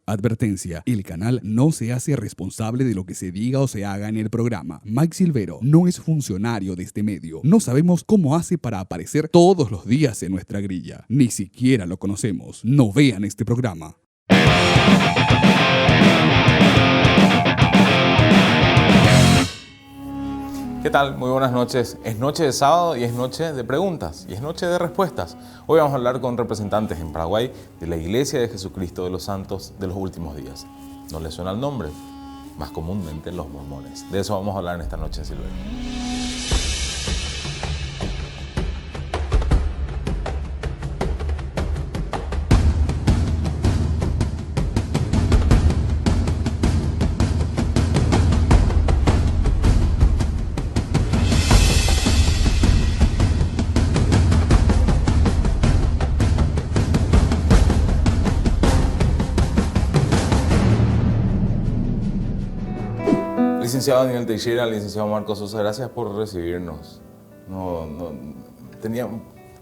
Advertencia: el canal no se hace responsable de lo que se diga o se haga en el programa. Mike Silvero no es funcionario de este medio. No sabemos cómo hace para aparecer todos los días en nuestra grilla. Ni siquiera lo conocemos. No vean este programa. ¿Qué tal? Muy buenas noches. Es noche de sábado y es noche de preguntas y es noche de respuestas. Hoy vamos a hablar con representantes en Paraguay de la Iglesia de Jesucristo de los Santos de los Últimos Días. ¿No les suena el nombre? Más comúnmente los mormones. De eso vamos a hablar en esta noche en Silvero. Licenciado Daniel Teixeira, licenciado Marcos Sosa, gracias por recibirnos.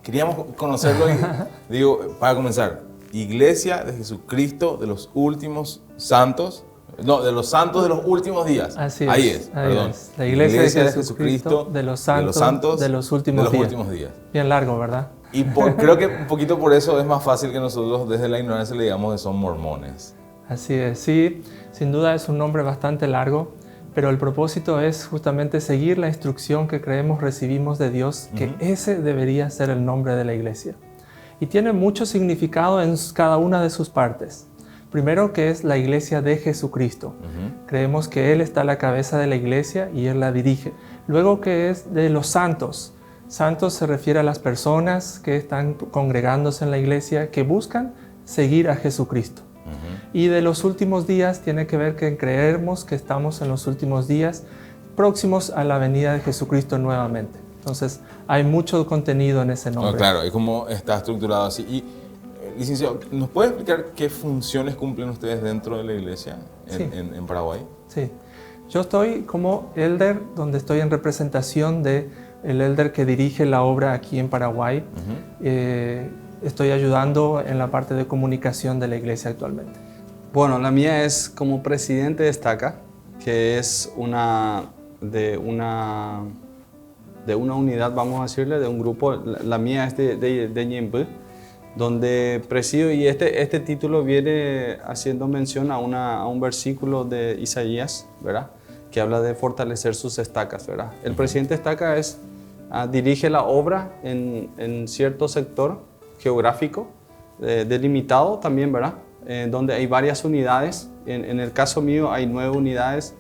Queríamos conocerlo y digo, para comenzar, Iglesia de Jesucristo de los Últimos Santos, no, de los Santos de los Últimos Días. Así es. Ahí es, perdón. Es. La Iglesia de Jesucristo de los Santos de los Últimos Días. Bien largo, ¿verdad? Y creo que un poquito por eso es más fácil que nosotros desde la ignorancia le digamos que son mormones. Así es, sí, sin duda es un nombre bastante largo. Pero el propósito es justamente seguir la instrucción que creemos recibimos de Dios, que ese debería ser el nombre de la iglesia. Y tiene mucho significado en cada una de sus partes. Primero, que es la iglesia de Jesucristo. Creemos que Él está a la cabeza de la iglesia y Él la dirige. Luego, que es de los santos. Santos se refiere a las personas que están congregándose en la iglesia, que buscan seguir a Jesucristo. Y de los últimos días tiene que ver que creemos que estamos en los últimos días próximos a la venida de Jesucristo nuevamente. Entonces hay mucho contenido en ese nombre. No, claro, y cómo está estructurado así. Y licenciado, ¿nos puede explicar qué funciones cumplen ustedes dentro de la iglesia en Paraguay? Sí, yo estoy como elder, donde estoy en representación del elder que dirige la obra aquí en Paraguay. Estoy ayudando en la parte de comunicación de la iglesia actualmente. Bueno, la mía es como presidente de Estaca, que es de una unidad, vamos a decirle, de un grupo. La mía es de Ñemby, donde presido, y este título viene haciendo mención a un versículo de Isaías, ¿verdad? Que habla de fortalecer sus estacas, ¿verdad? El presidente de Estaca dirige la obra en cierto sector geográfico, delimitado también, ¿verdad? Donde hay varias unidades. En el caso mío hay 9 unidades.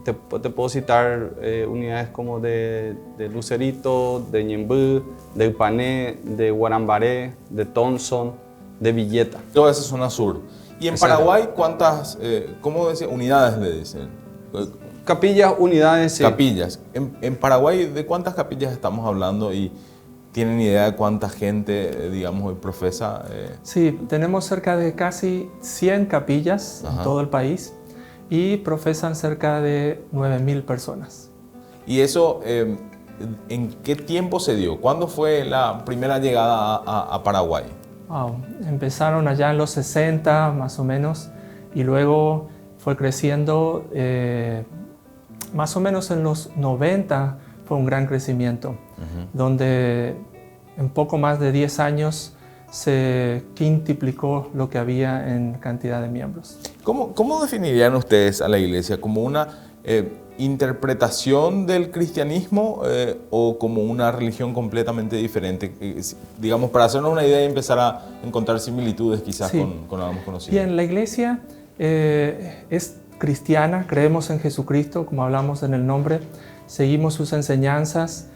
Te puedo citar unidades como de Lucerito, de Ñemby, de Upané, de Guarambaré, de Thompson, de Villeta. Toda esa zona sur. ¿Y en Paraguay cuántas, cómo decía, unidades le dicen? Capillas, unidades, sí. Capillas. En Paraguay, ¿de cuántas capillas estamos hablando? Y ¿tienen idea de cuánta gente, digamos, hoy profesa? Sí, tenemos cerca de casi 100 capillas en todo el país y profesan cerca de 9.000 personas. ¿Y eso en qué tiempo se dio? ¿Cuándo fue la primera llegada a Paraguay? Wow. Empezaron allá en los 60 más o menos y luego fue creciendo. Más o menos en los 90 fue un gran crecimiento, donde en poco más de 10 años se quintuplicó lo que había en cantidad de miembros. ¿Cómo definirían ustedes a la iglesia? ¿Como una interpretación del cristianismo o como una religión completamente diferente? Digamos, para hacernos una idea y empezar a encontrar similitudes quizás con lo que hemos conocido. Bien, la iglesia es cristiana, creemos en Jesucristo, como hablamos en el nombre, seguimos sus enseñanzas,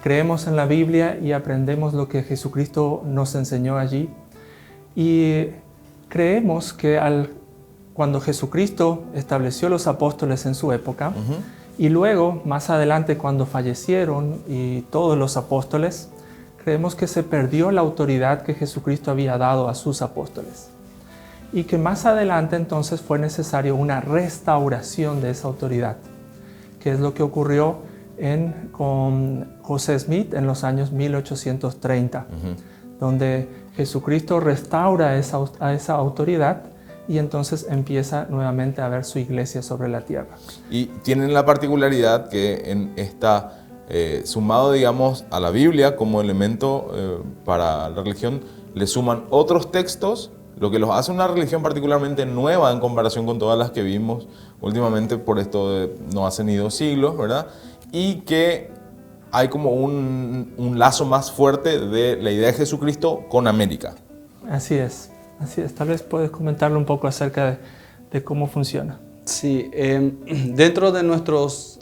creemos en la Biblia y aprendemos lo que Jesucristo nos enseñó allí. Y creemos que cuando Jesucristo estableció los apóstoles en su época, y luego, más adelante, cuando fallecieron y todos los apóstoles, creemos que se perdió la autoridad que Jesucristo había dado a sus apóstoles. Y que más adelante entonces fue necesario una restauración de esa autoridad, que es lo que ocurrió con José Smith en los años 1830, donde Jesucristo restaura a esa autoridad y entonces empieza nuevamente a ver su iglesia sobre la tierra. Y tienen la particularidad que en esta, sumado digamos a la Biblia como elemento para la religión, le suman otros textos, lo que los hace una religión particularmente nueva en comparación con todas las que vimos últimamente por esto de no hace ni 2 siglos, ¿verdad? Y que hay como un lazo más fuerte de la idea de Jesucristo con América. Así es. Tal vez puedes comentarle un poco acerca de cómo funciona. Sí, dentro de nuestros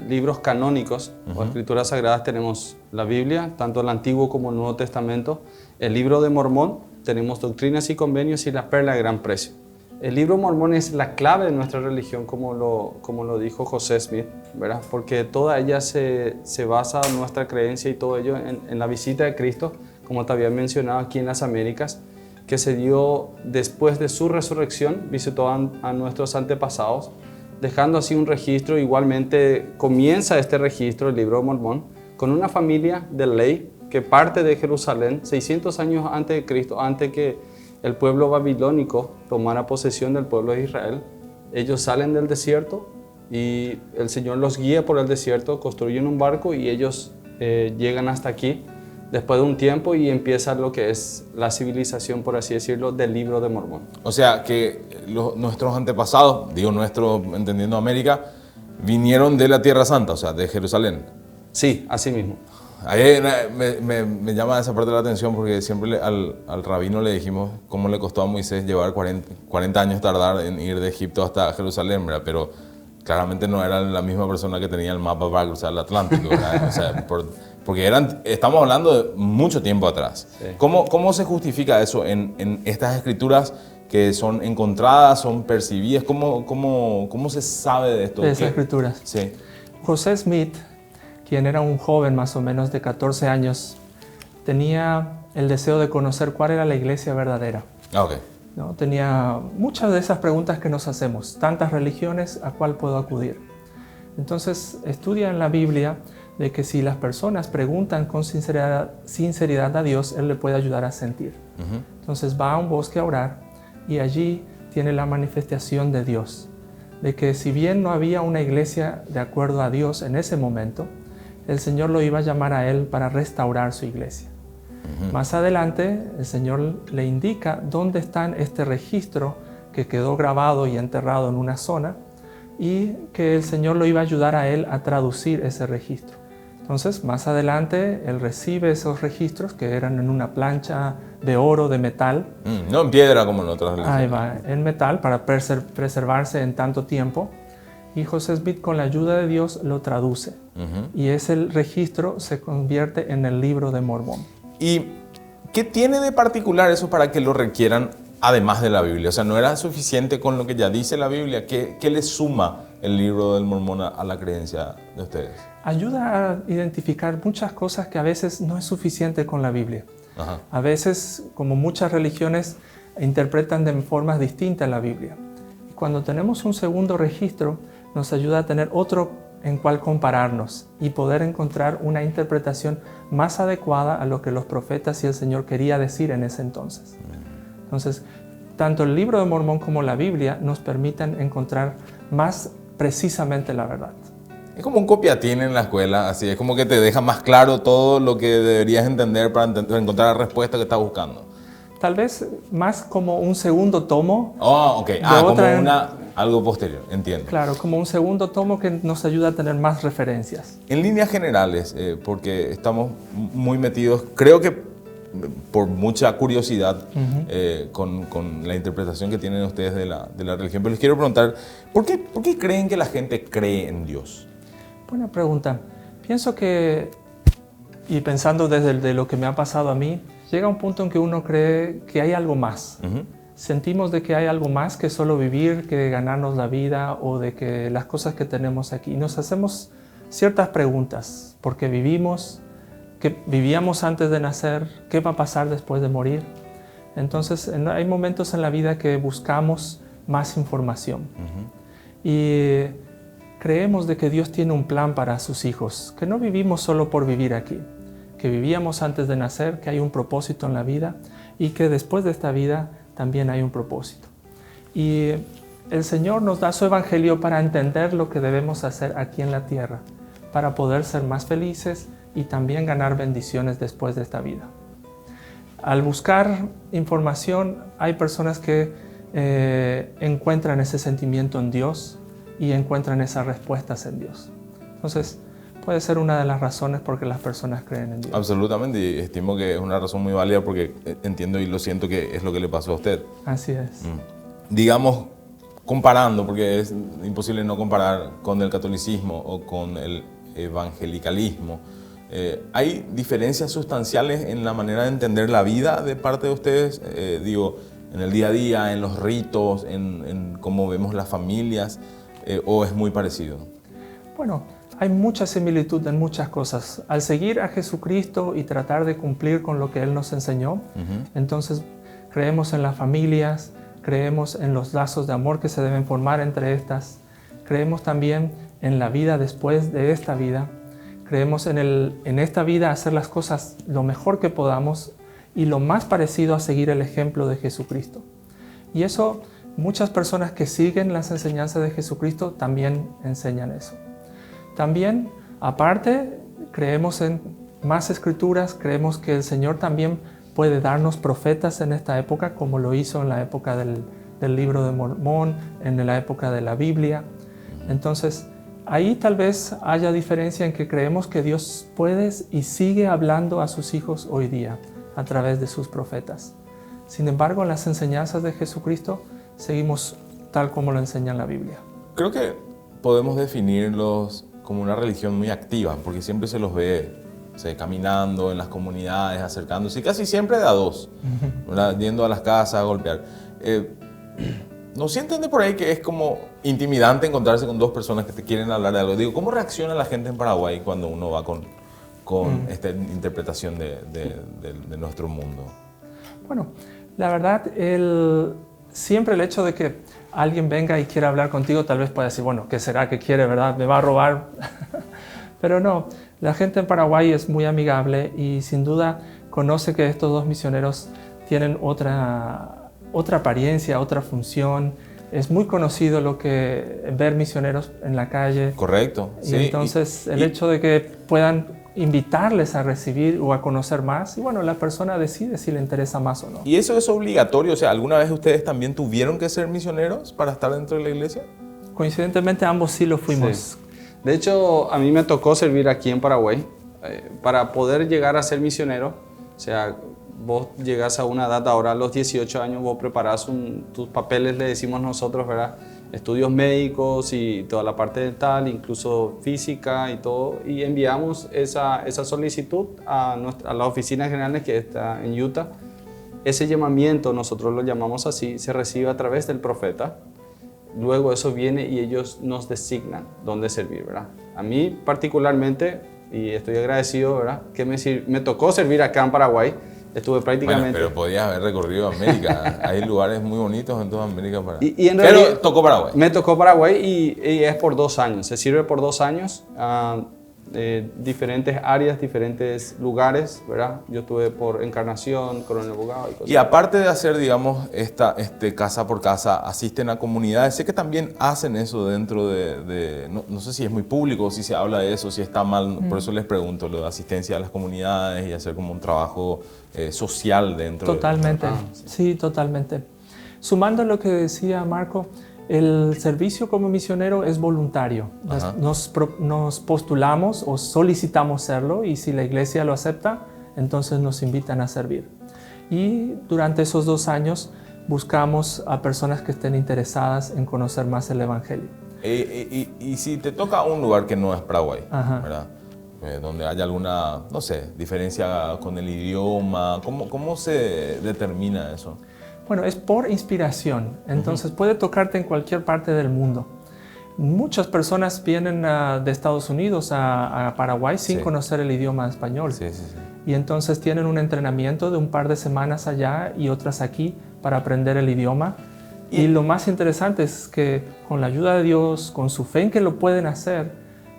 libros canónicos o escrituras sagradas tenemos la Biblia, tanto el Antiguo como el Nuevo Testamento, el Libro de Mormón, tenemos Doctrinas y Convenios y la Perla de Gran Precio. El Libro de Mormón es la clave de nuestra religión, como lo dijo José Smith, ¿verdad? Porque toda ella se basa en nuestra creencia y todo ello en la visita de Cristo, como te había mencionado aquí en las Américas, que se dio después de su resurrección, visitó a nuestros antepasados, dejando así un registro. Igualmente comienza este registro, el Libro de Mormón, con una familia de ley que parte de Jerusalén 600 años antes de Cristo, antes que el pueblo babilónico tomara posesión del pueblo de Israel. Ellos salen del desierto y el Señor los guía por el desierto, construyen un barco y ellos llegan hasta aquí después de un tiempo y empieza lo que es la civilización, por así decirlo, del Libro de Mormón. O sea que nuestros antepasados, digo nuestro, entendiendo América, vinieron de la Tierra Santa, o sea, de Jerusalén. Sí, así mismo. Ahí me llama esa parte de la atención porque siempre al rabino le dijimos cómo le costó a Moisés llevar 40 años tardar en ir de Egipto hasta Jerusalén, ¿verdad? Pero claramente no era la misma persona que tenía el mapa para cruzar el Atlántico, ¿verdad? O sea, porque estamos hablando de mucho tiempo atrás. Sí. ¿Cómo se justifica eso en estas escrituras que son encontradas, son percibidas? ¿Cómo se sabe de esto? De esas escrituras. Sí. José Smith, quien era un joven más o menos de 14 años, tenía el deseo de conocer cuál era la iglesia verdadera. Okay. ¿No? Tenía muchas de esas preguntas que nos hacemos, tantas religiones, ¿a cuál puedo acudir? Entonces estudia en la Biblia de que si las personas preguntan con sinceridad a Dios, Él le puede ayudar a sentir. Entonces va a un bosque a orar y allí tiene la manifestación de Dios, de que si bien no había una iglesia de acuerdo a Dios en ese momento, el Señor lo iba a llamar a él para restaurar su iglesia. Más adelante, el Señor le indica dónde está este registro que quedó grabado y enterrado en una zona y que el Señor lo iba a ayudar a él a traducir ese registro. Entonces, más adelante, él recibe esos registros que eran en una plancha de oro, de metal. No en piedra como en otras religiones. Ahí va, en metal para preservarse en tanto tiempo. Y José Smith, con la ayuda de Dios, lo traduce. Y ese registro se convierte en el Libro de Mormón. ¿Y qué tiene de particular eso para que lo requieran además de la Biblia? O sea, ¿no era suficiente con lo que ya dice la Biblia? ¿Qué le suma el Libro del Mormón a la creencia de ustedes? Ayuda a identificar muchas cosas que a veces no es suficiente con la Biblia. Ajá. A veces, como muchas religiones, interpretan de formas distintas la Biblia. Y cuando tenemos un segundo registro, nos ayuda a tener otro en cual compararnos y poder encontrar una interpretación más adecuada a lo que los profetas y el Señor quería decir en ese entonces. Entonces, tanto el Libro de Mormón como la Biblia nos permiten encontrar más precisamente la verdad. Es como un copiatín en la escuela, así es como que te deja más claro todo lo que deberías entender para encontrar la respuesta que estás buscando. Tal vez más como un segundo tomo. Oh, ok. Como algo posterior, entiendo. Claro, como un segundo tomo que nos ayuda a tener más referencias. En líneas generales, porque estamos muy metidos, creo que por mucha curiosidad con la interpretación que tienen ustedes de la religión, pero les quiero preguntar, ¿por qué creen que la gente cree en Dios? Buena pregunta. Pienso que, y pensando desde lo que me ha pasado a mí, llega un punto en que uno cree que hay algo más. Sentimos de que hay algo más que solo vivir, que ganarnos la vida o de que las cosas que tenemos aquí. Y nos hacemos ciertas preguntas. ¿Por qué vivimos? ¿Qué vivíamos antes de nacer? ¿Qué va a pasar después de morir? Entonces, hay momentos en la vida que buscamos más información. Y creemos de que Dios tiene un plan para sus hijos, que no vivimos solo por vivir aquí, que vivíamos antes de nacer, que hay un propósito en la vida y que después de esta vida también hay un propósito. Y el Señor nos da su evangelio para entender lo que debemos hacer aquí en la tierra, para poder ser más felices y también ganar bendiciones después de esta vida. Al buscar información, hay personas que encuentran ese sentimiento en Dios y encuentran esas respuestas en Dios. Entonces, puede ser una de las razones por qué las personas creen en Dios. Absolutamente, y estimo que es una razón muy válida porque entiendo y lo siento que es lo que le pasó a usted. Así es. Digamos, comparando, porque es imposible no comparar con el catolicismo o con el evangelicalismo, ¿hay diferencias sustanciales en la manera de entender la vida de parte de ustedes? Digo, en el día a día, en los ritos, en cómo vemos las familias, ¿o es muy parecido? Bueno, hay mucha similitud en muchas cosas. Al seguir a Jesucristo y tratar de cumplir con lo que Él nos enseñó, entonces creemos en las familias, creemos en los lazos de amor que se deben formar entre estas, creemos también en la vida después de esta vida, creemos en esta vida hacer las cosas lo mejor que podamos y lo más parecido a seguir el ejemplo de Jesucristo. Y eso, muchas personas que siguen las enseñanzas de Jesucristo también enseñan eso. También, aparte, creemos en más escrituras, creemos que el Señor también puede darnos profetas en esta época, como lo hizo en la época del libro de Mormón, en la época de la Biblia. Entonces, ahí tal vez haya diferencia en que creemos que Dios puede y sigue hablando a sus hijos hoy día a través de sus profetas. Sin embargo, en las enseñanzas de Jesucristo seguimos tal como lo enseña la Biblia. Creo que podemos definirlos como una religión muy activa, porque siempre se los ve caminando en las comunidades, acercándose, y casi siempre de a dos, ¿verdad? Yendo a las casas a golpear. ¿No sienten de por ahí que es como intimidante encontrarse con dos personas que te quieren hablar de algo? Digo, ¿cómo reacciona la gente en Paraguay cuando uno va con esta interpretación de nuestro mundo? Bueno, la verdad, siempre el hecho de que alguien venga y quiera hablar contigo, tal vez pueda decir, bueno, ¿qué será que quiere, verdad? ¿Me va a robar? Pero no, la gente en Paraguay es muy amigable y sin duda conoce que estos dos misioneros tienen otra apariencia, otra función. Es muy conocido ver misioneros en la calle. Correcto. Y sí, entonces el hecho de que puedan invitarles a recibir o a conocer más, y bueno, la persona decide si le interesa más o no. ¿Y eso es obligatorio? O sea, ¿alguna vez ustedes también tuvieron que ser misioneros para estar dentro de la iglesia? Coincidentemente ambos sí lo fuimos. Sí. De hecho, a mí me tocó servir aquí en Paraguay. Para poder llegar a ser misionero, o sea, vos llegás a una edad, ahora a los 18 años, vos preparás tus papeles, le decimos nosotros, ¿verdad? Estudios médicos y toda la parte dental, incluso física y todo, y enviamos esa solicitud a la oficina general que está en Utah. Ese llamamiento, nosotros lo llamamos así, se recibe a través del profeta. Luego eso viene y ellos nos designan dónde servir, ¿verdad? A mí particularmente, y estoy agradecido, ¿verdad? Que me tocó servir acá en Paraguay. Estuve prácticamente... Bueno, pero podías haber recorrido América. Hay lugares muy bonitos en toda América. Y en realidad, pero tocó Paraguay. Me tocó Paraguay y es por 2 años. Se sirve por 2 años. Diferentes áreas, diferentes lugares, ¿verdad? Yo estuve por Encarnación, Coronel Bogado y cosas. Y aparte de hacer, digamos, casa por casa, asisten a comunidades. Sé que también hacen eso dentro no sé si es muy público, si se habla de eso, si está mal. Por eso les pregunto, lo de asistencia a las comunidades y hacer como un trabajo social dentro. Totalmente, sí, totalmente. Sumando lo que decía Marco, el servicio como misionero es voluntario. Nos postulamos o solicitamos serlo y si la iglesia lo acepta, entonces nos invitan a servir. Y durante esos 2 años buscamos a personas que estén interesadas en conocer más el Evangelio. Y si te toca un lugar que no es Paraguay, ¿verdad? Donde haya alguna, no sé, diferencia con el idioma, ¿cómo se determina eso? Bueno, es por inspiración, entonces puede tocarte en cualquier parte del mundo. Muchas personas vienen de Estados Unidos a Paraguay sin conocer el idioma español. Sí. Y entonces tienen un entrenamiento de un par de semanas allá y otras aquí para aprender el idioma. Y lo más interesante es que con la ayuda de Dios, con su fe en que lo pueden hacer,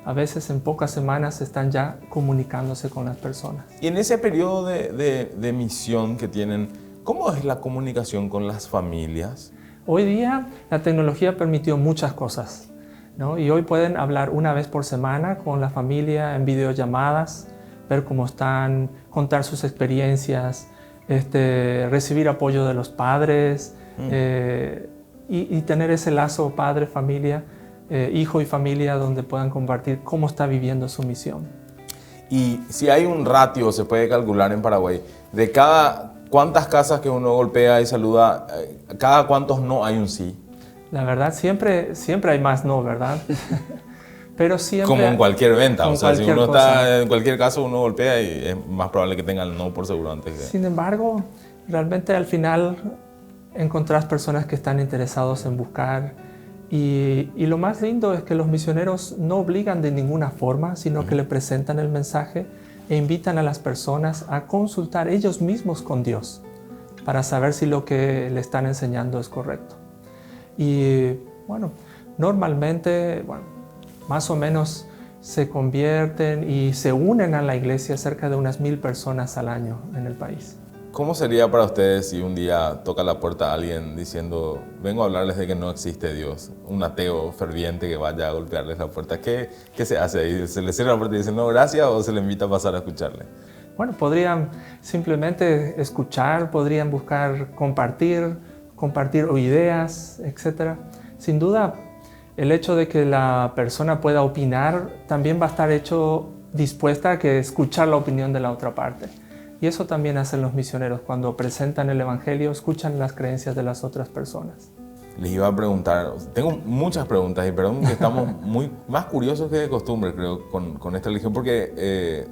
a veces en pocas semanas están ya comunicándose con las personas. Y en ese periodo de misión que tienen, ¿cómo es la comunicación con las familias? Hoy día la tecnología permitió muchas cosas, ¿no? Y hoy pueden hablar una vez por semana con la familia en videollamadas, ver cómo están, contar sus experiencias, recibir apoyo de los padres y tener ese lazo padre-familia, hijo y familia donde puedan compartir cómo está viviendo su misión. Y si hay un ratio, se puede calcular en Paraguay, de cada cuántas casas que uno golpea y saluda, cada cuántos no hay un sí. La verdad, siempre hay más no, ¿verdad? Pero siempre... Como en cualquier venta, o sea, si uno cosa. está, en cualquier caso uno golpea y es más probable que tenga el no por seguro antes que... Sin embargo, realmente al final encontrás personas que están interesados en buscar y lo más lindo es que los misioneros no obligan de ninguna forma, sino que le presentan el mensaje e invitan a las personas a consultar ellos mismos con Dios para saber si lo que le están enseñando es correcto. Y bueno, normalmente, más o menos se convierten y se unen a la iglesia cerca de unas 1000 personas al año en el país. ¿Cómo sería para ustedes si un día toca la puerta a alguien diciendo, vengo a hablarles de que no existe Dios? Un ateo ferviente que vaya a golpearles la puerta. ¿Qué se hace ahí? ¿Se le cierra la puerta y dicen no, gracias, o se le invita a pasar a escucharle? Bueno, podrían simplemente escuchar, podrían buscar compartir ideas, etc. Sin duda, el hecho de que la persona pueda opinar también va a estar dispuesta a escuchar la opinión de la otra parte. Y eso también hacen los misioneros. Cuando presentan el Evangelio, escuchan las creencias de las otras personas. Les iba a preguntar, tengo muchas preguntas y perdón que estamos más curiosos que de costumbre, creo, con esta religión, porque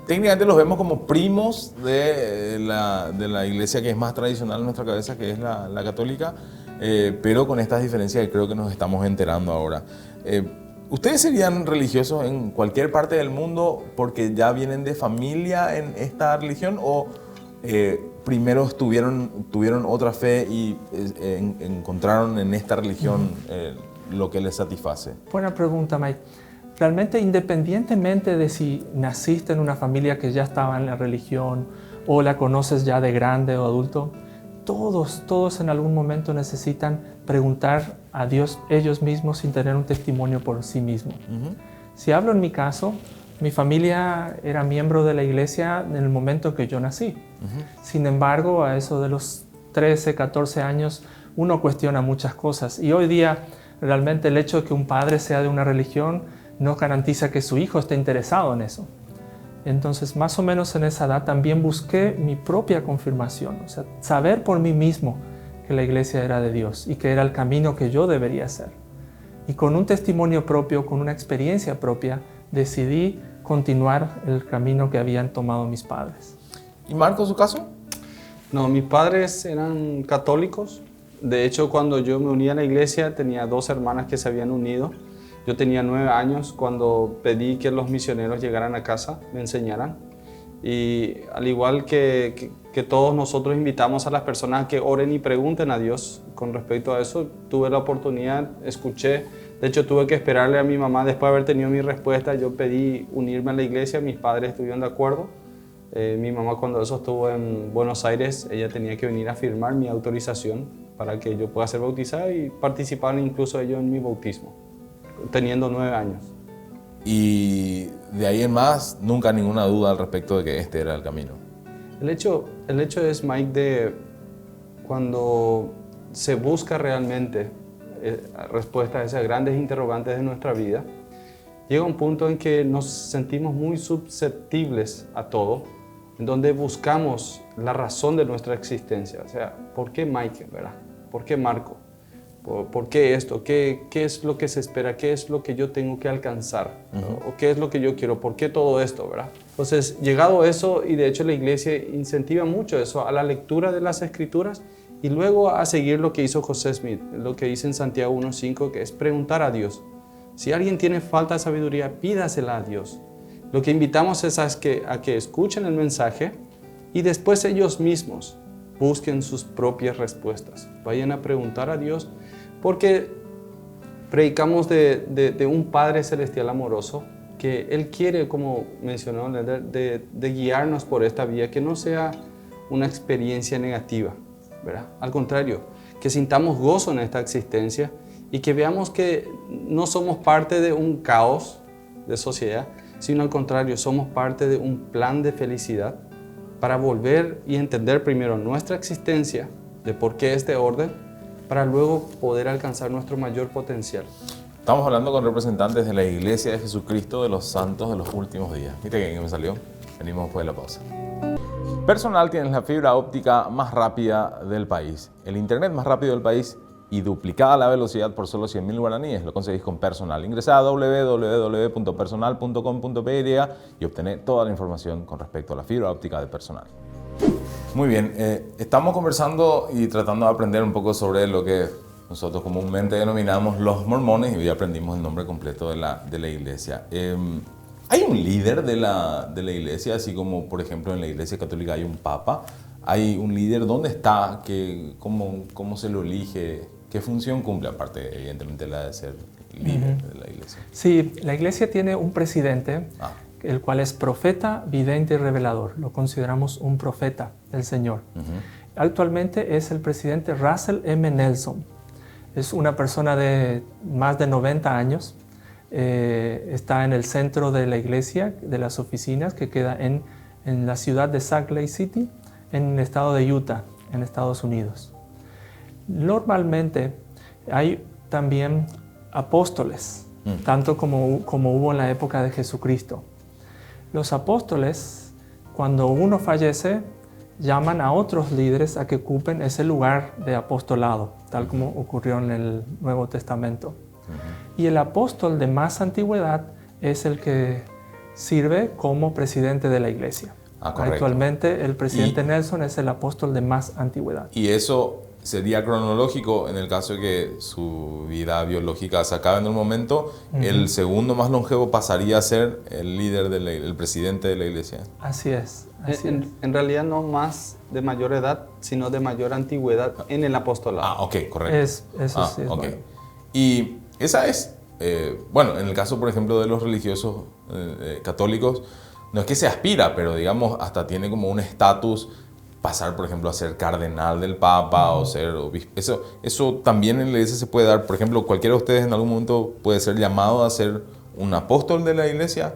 técnicamente los vemos como primos de la iglesia que es más tradicional en nuestra cabeza, que es la católica, pero con estas diferencias que creo que nos estamos enterando ahora. ¿Ustedes serían religiosos en cualquier parte del mundo porque ya vienen de familia en esta religión o primero tuvieron otra fe y encontraron en esta religión lo que les satisface? Buena pregunta, Mike. Realmente, independientemente de si naciste en una familia que ya estaba en la religión o la conoces ya de grande o adulto, todos en algún momento necesitan preguntar a Dios ellos mismos sin tener un testimonio por sí mismos. Si hablo en mi caso, mi familia era miembro de la iglesia en el momento que yo nací. Sin embargo, a eso de los 13, 14 años, uno cuestiona muchas cosas. Y hoy día, realmente el hecho de que un padre sea de una religión no garantiza que su hijo esté interesado en eso. Entonces, más o menos en esa edad también busqué mi propia confirmación, o sea, saber por mí mismo que la iglesia era de Dios y que era el camino que yo debería hacer. Y con un testimonio propio, con una experiencia propia, decidí continuar el camino que habían tomado mis padres. ¿Y Marco, su caso? No, mis padres eran católicos. De hecho, cuando yo me uní a la iglesia, tenía 2 hermanas que se habían unido. Yo tenía 9 años cuando pedí que los misioneros llegaran a casa, me enseñaran. Y al igual que todos nosotros invitamos a las personas a que oren y pregunten a Dios con respecto a eso, tuve la oportunidad, escuché. De hecho, tuve que esperarle a mi mamá después de haber tenido mi respuesta. Yo pedí unirme a la iglesia, mis padres estuvieron de acuerdo. Mi mamá, cuando eso estuvo en Buenos Aires, ella tenía que venir a firmar mi autorización para que yo pueda ser bautizado y participar incluso ellos en mi bautismo, teniendo 9 años. Y de ahí en más, nunca ninguna duda al respecto de que este era el camino. El hecho es, Mike, de cuando se busca realmente respuesta a esas grandes interrogantes de nuestra vida, llega un punto en que nos sentimos muy susceptibles a todo, en donde buscamos la razón de nuestra existencia. O sea, ¿por qué Mike, verdad? ¿Por qué Marco? ¿Por qué esto? ¿Qué es lo que se espera? ¿Qué es lo que yo tengo que alcanzar? ¿O qué es lo que yo quiero? ¿Por qué todo esto, verdad? Entonces, llegado eso, y de hecho la iglesia incentiva mucho eso, a la lectura de las escrituras y luego a seguir lo que hizo José Smith, lo que dice en Santiago 1:5, que es preguntar a Dios. Si alguien tiene falta de sabiduría, pídasela a Dios. Lo que invitamos es a que escuchen el mensaje y después ellos mismos busquen sus propias respuestas. Vayan a preguntar a Dios, porque predicamos de un Padre Celestial amoroso, que Él quiere, como mencionó, de guiarnos por esta vía, que no sea una experiencia negativa, ¿verdad? Al contrario, que sintamos gozo en esta existencia y que veamos que no somos parte de un caos de sociedad, sino al contrario, somos parte de un plan de felicidad para volver y entender primero nuestra existencia, de por qué este orden, para luego poder alcanzar nuestro mayor potencial. Estamos hablando con representantes de la Iglesia de Jesucristo de los Santos de los Últimos Días. ¿Viste que me salió? Venimos después de la pausa. Personal tiene la fibra óptica más rápida del país, el internet más rápido del país y duplicada la velocidad por solo 100.000 guaraníes. Lo conseguís con Personal. Ingresá a www.personal.com.py y obtener toda la información con respecto a la fibra óptica de Personal. Muy bien, estamos conversando y tratando de aprender un poco sobre lo que nosotros comúnmente denominamos los mormones y hoy aprendimos el nombre completo de la iglesia. ¿Hay un líder de la iglesia, así como por ejemplo en la iglesia católica hay un papa? ¿Hay un líder? ¿Dónde está? ¿Cómo se lo elige? ¿Qué función cumple, aparte evidentemente la de ser líder de la iglesia? Sí, la iglesia tiene un presidente, el cual es profeta, vidente y revelador. Lo consideramos un profeta del Señor. Actualmente es el presidente Russell M. Nelson. Es una persona de más de 90 años. Está en el centro de la iglesia, de las oficinas, que queda en la ciudad de Salt Lake City, en el estado de Utah, en Estados Unidos. Normalmente hay también apóstoles, tanto como hubo en la época de Jesucristo. Los apóstoles, cuando uno fallece, llaman a otros líderes a que ocupen ese lugar de apostolado, tal como ocurrió en el Nuevo Testamento. Y el apóstol de más antigüedad es el que sirve como presidente de la iglesia. Actualmente el presidente Nelson es el apóstol de más antigüedad. ¿Y eso sería cronológico en el caso de que su vida biológica se acabe en un momento? ¿El segundo más longevo pasaría a ser el líder, el presidente de la iglesia? Así es. En realidad no más de mayor edad, sino de mayor antigüedad en el apostolado. Ok, correcto. Eso sí es okay. bueno. Y esa es, bueno, en el caso, por ejemplo, de los religiosos católicos, no es que se aspira, pero digamos, hasta tiene como un estatus pasar, por ejemplo, a ser cardenal del Papa o ser obispo. Eso también en la iglesia se puede dar. Por ejemplo, cualquiera de ustedes en algún momento puede ser llamado a ser un apóstol de la iglesia.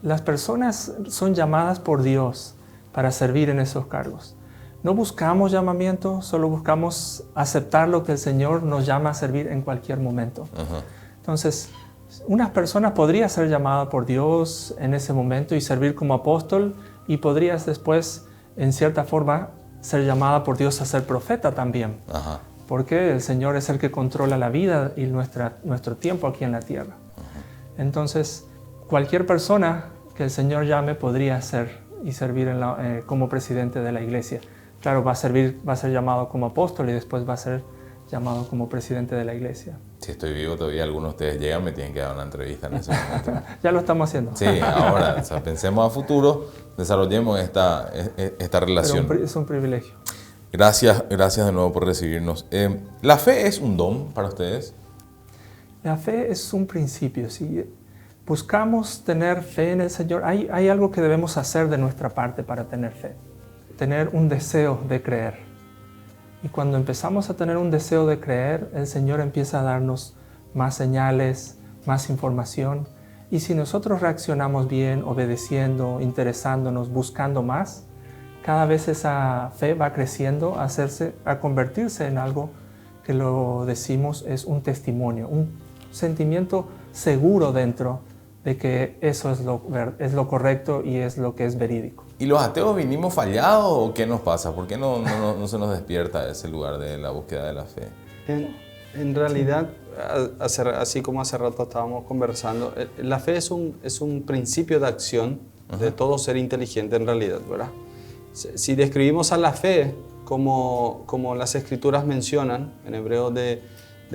Las personas son llamadas por Dios para servir en esos cargos. No buscamos llamamiento, solo buscamos aceptar lo que el Señor nos llama a servir en cualquier momento. Entonces, una persona podría ser llamada por Dios en ese momento y servir como apóstol, y podrías después, en cierta forma, ser llamada por Dios a ser profeta también. Porque el Señor es el que controla la vida y nuestro tiempo aquí en la tierra. Entonces, cualquier persona que el Señor llame podría ser y servir como presidente de la iglesia. Claro, va a ser llamado como apóstol y después va a ser llamado como presidente de la iglesia. Si estoy vivo todavía, algunos de ustedes llegan, me tienen que dar una entrevista en ese momento. Ya lo estamos haciendo. Sí, ahora, o sea, pensemos a futuro, desarrollemos esta relación. Pero es un privilegio. Gracias de nuevo por recibirnos. ¿La fe es un don para ustedes? La fe es un principio. Si buscamos tener fe en el Señor, hay algo que debemos hacer de nuestra parte para tener fe. Tener un deseo de creer. Y cuando empezamos a tener un deseo de creer, el Señor empieza a darnos más señales, más información. Y si nosotros reaccionamos bien, obedeciendo, interesándonos, buscando más, cada vez esa fe va creciendo a convertirse en algo que lo decimos es un testimonio, un sentimiento seguro dentro de que eso es lo correcto y es lo que es verídico. ¿Y los ateos vinimos fallados o qué nos pasa? ¿Por qué no se nos despierta ese lugar de la búsqueda de la fe? En realidad, así como hace rato estábamos conversando, la fe es un principio de acción de todo ser inteligente en realidad, ¿verdad? Si describimos a la fe como las escrituras mencionan en hebreo de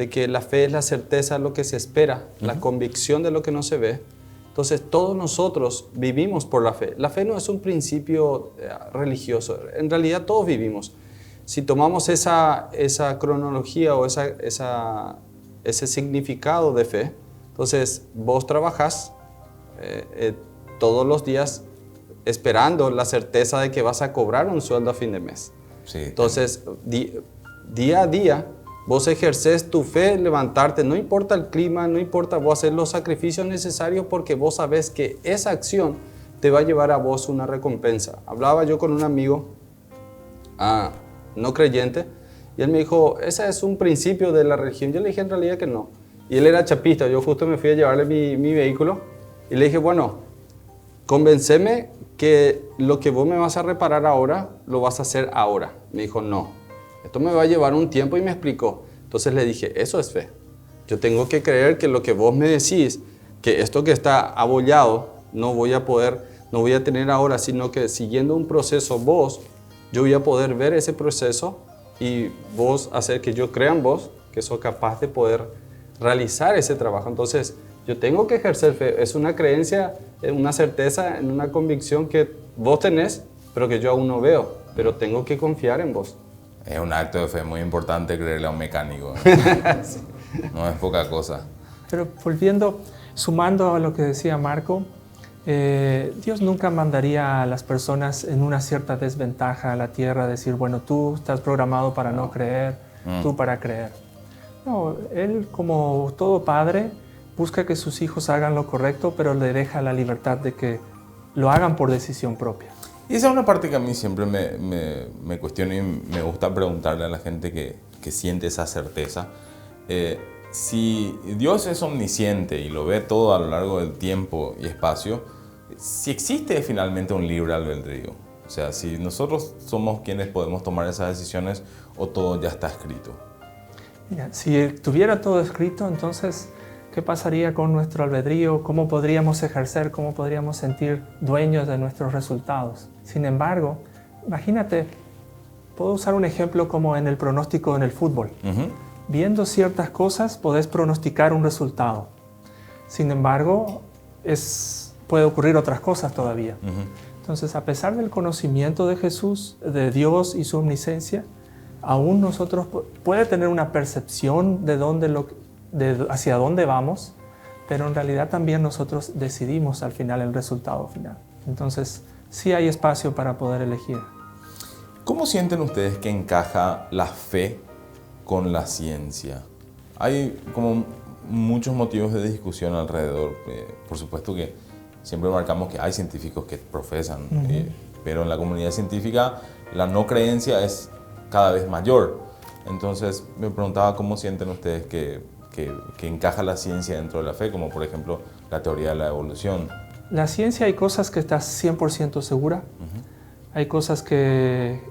que la fe es la certeza de lo que se espera, la convicción de lo que no se ve. Entonces todos nosotros vivimos por la fe. La fe no es un principio religioso, en realidad todos vivimos. Si tomamos esa cronología o ese significado de fe, entonces vos trabajás todos los días esperando la certeza de que vas a cobrar un sueldo a fin de mes. Sí. Entonces, día a día, Vos ejerces tu fe, levantarte, no importa el clima, no importa, vos hacer los sacrificios necesarios porque vos sabés que esa acción te va a llevar a vos una recompensa. Hablaba yo con un amigo no creyente y él me dijo, ese es un principio de la religión. Yo le dije en realidad que no. Y él era chapista, yo justo me fui a llevarle mi vehículo y le dije, bueno, convénceme que lo que vos me vas a reparar ahora, lo vas a hacer ahora. Me dijo, no, esto me va a llevar un tiempo y me explicó. Entonces le dije, eso es fe. Yo tengo que creer que lo que vos me decís, que esto que está abollado, no voy a tener ahora, sino que siguiendo un proceso vos, yo voy a poder ver ese proceso y vos hacer que yo crea en vos, que sos capaz de poder realizar ese trabajo. Entonces, yo tengo que ejercer fe. Es una creencia, una certeza, una convicción que vos tenés, pero que yo aún no veo. Pero tengo que confiar en vos. Es un acto de fe muy importante creerle a un mecánico. Sí. No es poca cosa. Pero volviendo, sumando a lo que decía Marco, Dios nunca mandaría a las personas en una cierta desventaja a la tierra, decir, bueno, tú estás programado para no creer, tú para creer. No, Él, como todo padre, busca que sus hijos hagan lo correcto, pero le deja la libertad de que lo hagan por decisión propia. Y esa es una parte que a mí siempre me cuestiona y me gusta preguntarle a la gente que siente esa certeza. Si Dios es omnisciente y lo ve todo a lo largo del tiempo y espacio, si existe finalmente un libre albedrío. O sea, si nosotros somos quienes podemos tomar esas decisiones o todo ya está escrito. Mira, si tuviera todo escrito, entonces, ¿qué pasaría con nuestro albedrío? ¿Cómo podríamos ejercer? ¿Cómo podríamos sentir dueños de nuestros resultados? Sin embargo, imagínate, puedo usar un ejemplo como en el pronóstico en el fútbol. Viendo ciertas cosas, podés pronosticar un resultado. Sin embargo, puede ocurrir otras cosas todavía. Entonces, a pesar del conocimiento de Jesús, de Dios y su omnisciencia, aún nosotros puede tener una percepción hacia dónde vamos, pero en realidad también nosotros decidimos al final el resultado final. Entonces, sí hay espacio para poder elegir. ¿Cómo sienten ustedes que encaja la fe con la ciencia? Hay como muchos motivos de discusión alrededor. Por supuesto que siempre marcamos que hay científicos que profesan, pero en la comunidad científica la no creencia es cada vez mayor. Entonces me preguntaba cómo sienten ustedes que encaja la ciencia dentro de la fe, como por ejemplo la teoría de la evolución. La ciencia hay cosas que estás 100% segura, hay cosas que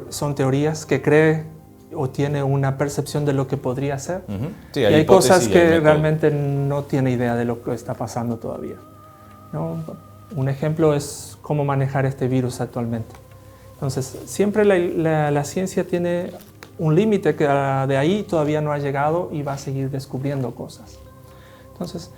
son teorías que cree o tiene una percepción de lo que podría ser, Sí, y hay cosas que realmente no tiene idea de lo que está pasando todavía, ¿no? Un ejemplo es cómo manejar este virus actualmente. Entonces, siempre la ciencia tiene un límite que de ahí todavía no ha llegado y va a seguir descubriendo cosas. Entonces,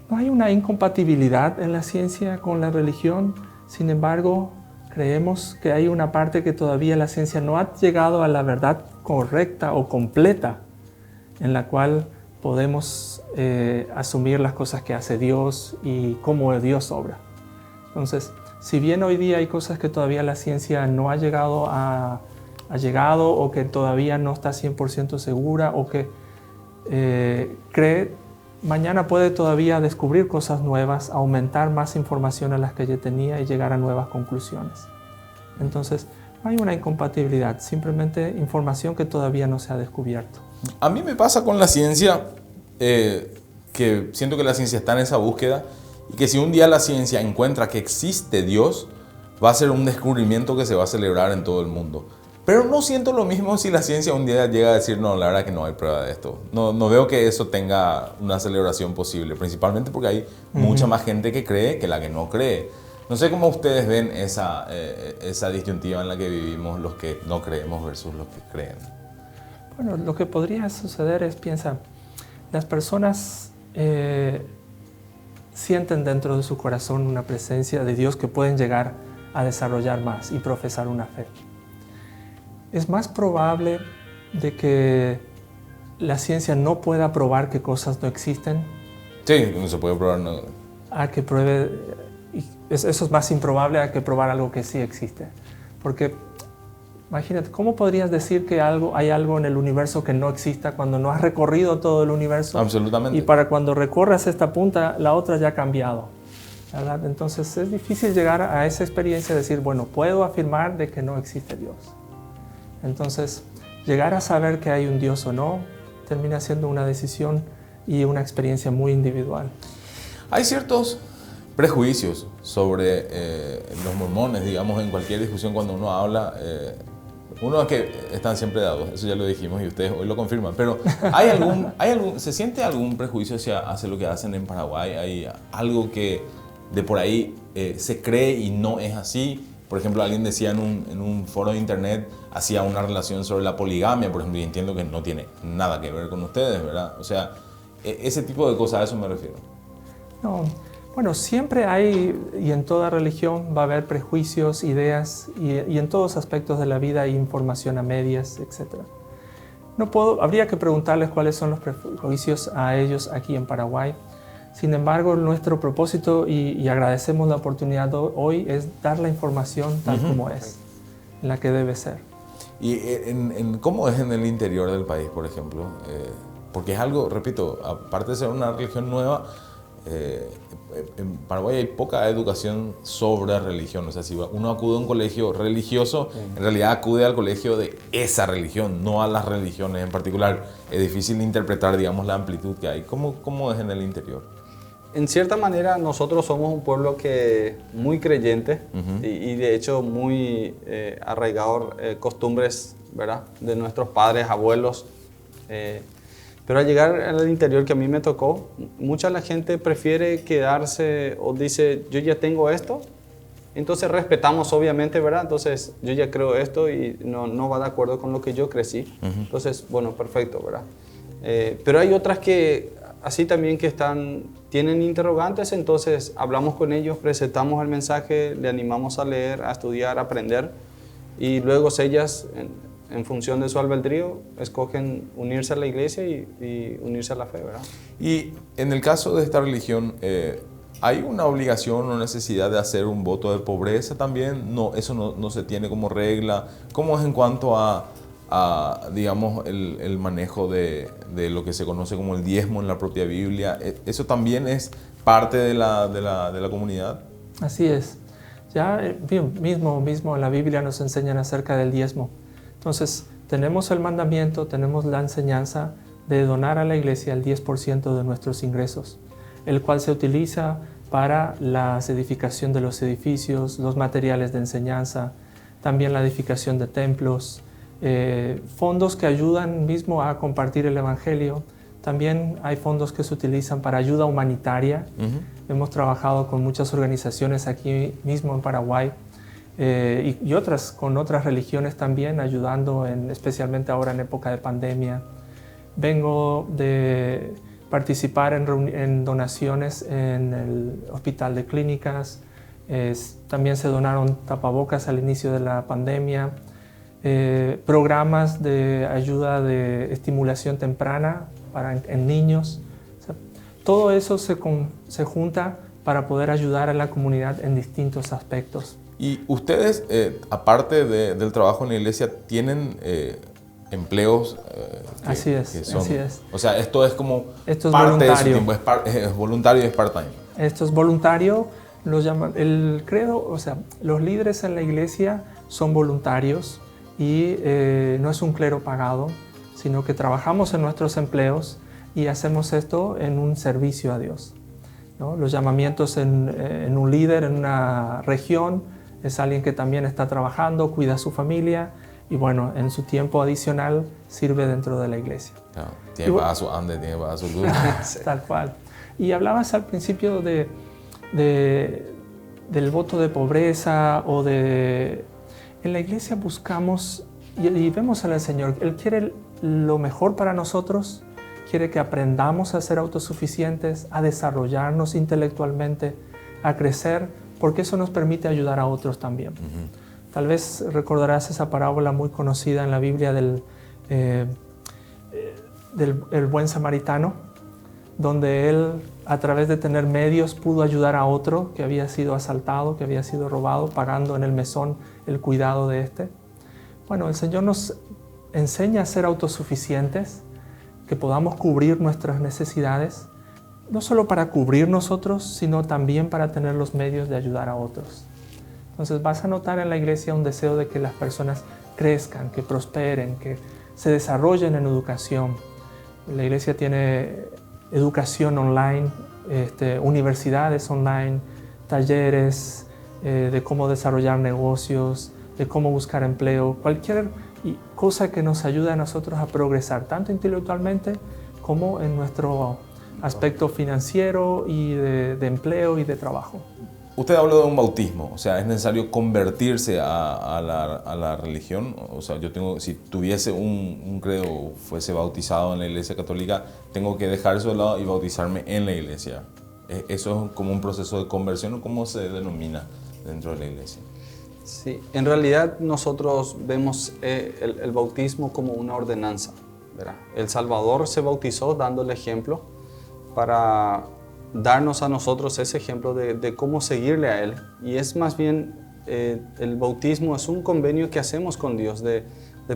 no hay una incompatibilidad en la ciencia con la religión. Sin embargo, creemos que hay una parte que todavía la ciencia no ha llegado a la verdad correcta o completa, en la cual podemos asumir las cosas que hace Dios y cómo Dios obra. Entonces, si bien hoy día hay cosas que todavía la ciencia no ha llegado o que todavía no está 100% segura o que cree, mañana puede todavía descubrir cosas nuevas, aumentar más información a las que ya tenía y llegar a nuevas conclusiones. Entonces, no hay una incompatibilidad, simplemente información que todavía no se ha descubierto. A mí me pasa con la ciencia que siento que la ciencia está en esa búsqueda y que si un día la ciencia encuentra que existe Dios, va a ser un descubrimiento que se va a celebrar en todo el mundo. Pero no siento lo mismo si la ciencia un día llega a decir, no, la verdad que no hay prueba de esto. No veo que eso tenga una celebración posible, principalmente porque hay mucha más gente que cree que la que no cree. No sé cómo ustedes ven esa disyuntiva en la que vivimos los que no creemos versus los que creen. Bueno, lo que podría suceder es, piensa, las personas sienten dentro de su corazón una presencia de Dios que pueden llegar a desarrollar más y profesar una fe. Es más probable de que la ciencia no pueda probar que cosas no existen. Sí, no se puede probar nada. A que pruebe, eso es más improbable a que probar algo que sí existe. Porque Imagínate, ¿cómo podrías decir que hay algo en el universo que no exista cuando no has recorrido todo el universo? Absolutamente. Y para cuando recorras esta punta, la otra ya ha cambiado, ¿verdad? Entonces es difícil llegar a esa experiencia de decir, bueno, puedo afirmar de que no existe Dios. Entonces, llegar a saber que hay un Dios o no, termina siendo una decisión y una experiencia muy individual. Hay ciertos prejuicios sobre los mormones, digamos, en cualquier discusión cuando uno habla. Uno es que están siempre dados, eso ya lo dijimos y ustedes hoy lo confirman, pero ¿se siente algún prejuicio hacia lo que hacen en Paraguay? ¿Hay algo que de por ahí se cree y no es así? Por ejemplo, alguien decía en un foro de internet, hacía una relación sobre la poligamia, por ejemplo, y entiendo que no tiene nada que ver con ustedes, ¿verdad? O sea, ese tipo de cosas, a eso me refiero. No, bueno, siempre hay, y en toda religión va a haber prejuicios, ideas, y en todos aspectos de la vida hay información a medias, etc. Habría que preguntarles cuáles son los prejuicios a ellos aquí en Paraguay. Sin embargo, nuestro propósito, y agradecemos la oportunidad hoy, es dar la información tal como es, en la que debe ser. ¿Y cómo es en el interior del país, por ejemplo? Porque es algo, repito, aparte de ser una religión nueva, en Paraguay hay poca educación sobre religión. O sea, si uno acude a un colegio religioso, en realidad acude al colegio de esa religión, no a las religiones en particular. Es difícil interpretar, digamos, la amplitud que hay. ¿Cómo es en el interior? En cierta manera, nosotros somos un pueblo muy creyente y de hecho muy arraigado costumbres, ¿verdad?, de nuestros padres, abuelos. Pero al llegar al interior que a mí me tocó, mucha la gente prefiere quedarse o dice, yo ya tengo esto, entonces respetamos obviamente, ¿verdad? Entonces yo ya creo esto y no va de acuerdo con lo que yo crecí. Entonces, bueno, perfecto, ¿verdad? Pero hay otras que así también que tienen interrogantes, entonces hablamos con ellos, presentamos el mensaje, le animamos a leer, a estudiar, a aprender y luego ellas, en función de su albedrío, escogen unirse a la iglesia y unirse a la fe, ¿verdad? Y en el caso de esta religión, ¿hay una obligación o necesidad de hacer un voto de pobreza también? No, eso no se tiene como regla. ¿Cómo es en cuanto a digamos, el manejo de lo que se conoce como el diezmo en la propia Biblia? ¿Eso también es parte de la comunidad? Así es. Ya mismo en la Biblia nos enseñan acerca del diezmo. Entonces, tenemos el mandamiento, tenemos la enseñanza de donar a la iglesia el 10% de nuestros ingresos, el cual se utiliza para la edificación de los edificios, los materiales de enseñanza, también la edificación de templos, fondos que ayudan mismo a compartir el evangelio. También hay fondos que se utilizan para ayuda humanitaria. Hemos trabajado con muchas organizaciones aquí mismo en Paraguay y otras con otras religiones también, ayudando especialmente ahora en época de pandemia. Vengo de participar en donaciones en el Hospital de Clínicas. También se donaron tapabocas al inicio de la pandemia. Programas de ayuda de estimulación temprana en niños. O sea, todo eso se junta para poder ayudar a la comunidad en distintos aspectos. Y ustedes, aparte del trabajo en la iglesia, tienen empleos así es. O sea, esto es como esto es parte voluntario. de su tiempo, es voluntario y es part-time. Esto es voluntario, lo llaman el credo, o sea, los líderes en la iglesia son voluntarios y no es un clero pagado, sino que trabajamos en nuestros empleos y hacemos esto en un servicio a Dios, ¿no? Los llamamientos en un líder en una región es alguien que también está trabajando, cuida a su familia y bueno, en su tiempo adicional sirve dentro de la iglesia. Claro, tiene para su ande, tiene para su luz. Tal cual. Y hablabas al principio del voto de pobreza o de... En la iglesia buscamos y vemos al Señor. Él quiere lo mejor para nosotros, quiere que aprendamos a ser autosuficientes, a desarrollarnos intelectualmente, a crecer, porque eso nos permite ayudar a otros también. Tal vez recordarás esa parábola muy conocida en la Biblia del buen samaritano, donde él, a través de tener medios, pudo ayudar a otro que había sido asaltado, que había sido robado, pagando en el mesón el cuidado de este. Bueno, el Señor nos enseña a ser autosuficientes, que podamos cubrir nuestras necesidades, no solo para cubrir nosotros, sino también para tener los medios de ayudar a otros. Entonces vas a notar en la iglesia un deseo de que las personas crezcan, que prosperen, que se desarrollen en educación. La iglesia tiene educación online, universidades online, talleres de cómo desarrollar negocios, de cómo buscar empleo, cualquier cosa que nos ayude a nosotros a progresar, tanto intelectualmente como en nuestro aspecto financiero y de empleo y de trabajo. Usted habló de un bautismo, o sea, ¿es necesario convertirse a la religión? O sea, si tuviese un credo, fuese bautizado en la iglesia católica, tengo que dejar eso de lado y bautizarme en la iglesia. ¿Eso es como un proceso de conversión o cómo se denomina dentro de la iglesia? Sí, en realidad nosotros vemos el bautismo como una ordenanza, ¿verdad? El Salvador se bautizó dando el ejemplo para darnos a nosotros ese ejemplo de cómo seguirle a Él. Y es más bien, el bautismo es un convenio que hacemos con Dios de